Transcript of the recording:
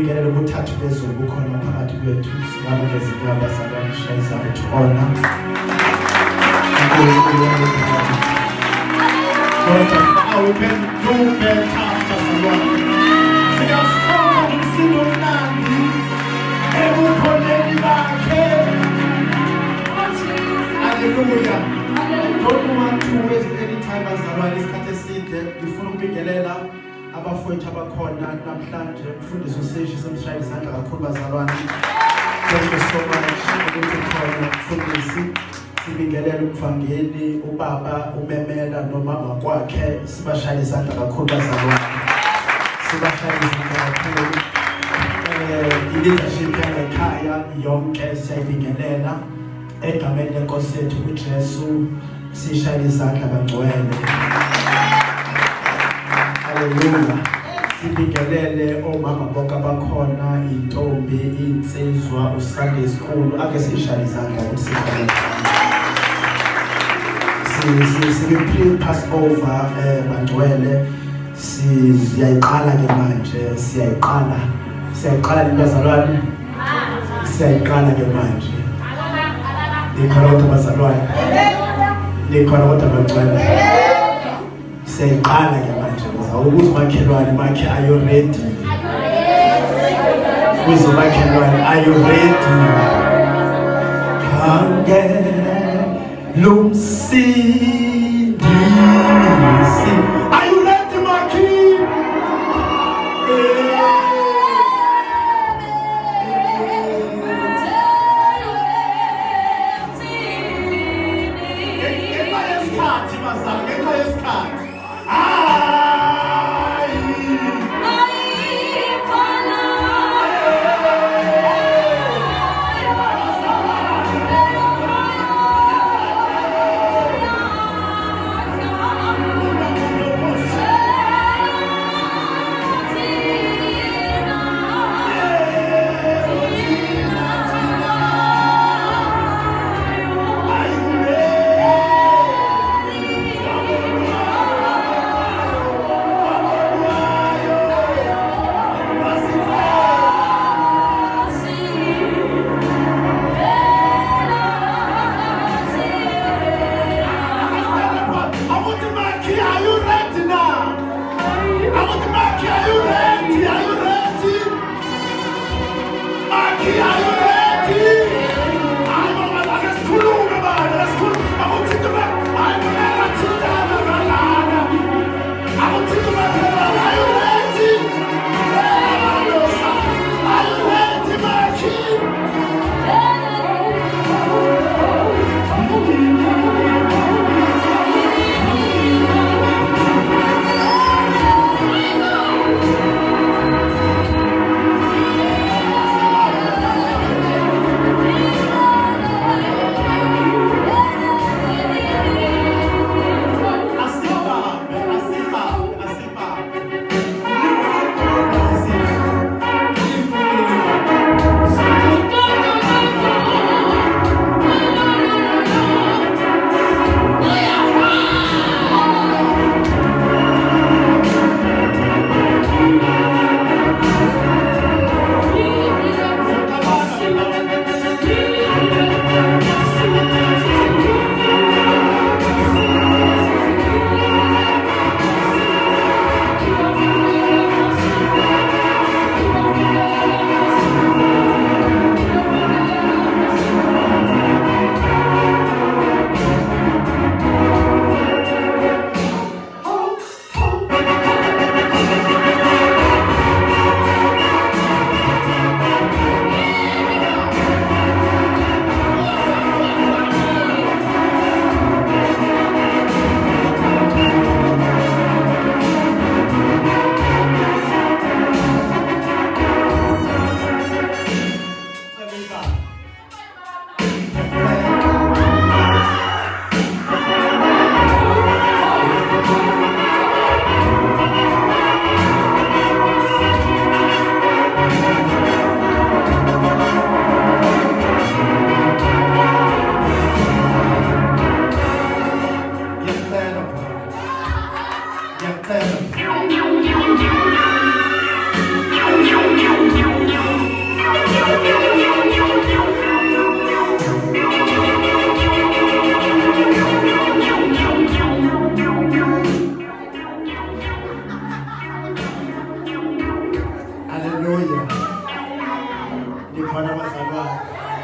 sibingelela ukuthatha bezulu bukhona phakathi kwethu sigaba ngezinto zabashayisa bethu God, we can do better bazalwane. Siyasonga ngomsindo omnandi ebukhoneni bakhe. Hallelujah. Don't want to waste any time bazalwane isikhathi eside ngifuna ukubingelela abafowethu abakhona namhlanje umfundisi uSeshi semshayile izandla kakhulu bazalwane. Thank you so much ukuthi khona umfundisi sibingelela umvangeli ubaba umemela nomama kwakhe sibashayile izandla kakhulu bazalwane. Sibashayile izandla kakhulu. I-leadership yangekhaya yonke siyayibingelela egameni lenkosi yethu uJesu sishayile izandla bangcwele. Hallelujah. Sibingelele omama bonke abakhona intombi insizwa uSunday school ake sishayile izandla umsifana. Sibe Passover bangcwele siyayiqala ke manje siyayiqala bazalwane siyayiqala ke manje likhona kodwa bazalwane likhona kodwa bangcwele siyayiqala ke manje ukuthi makhelwane makhe are you ready kuzo makhelwane are you ready hange lumsi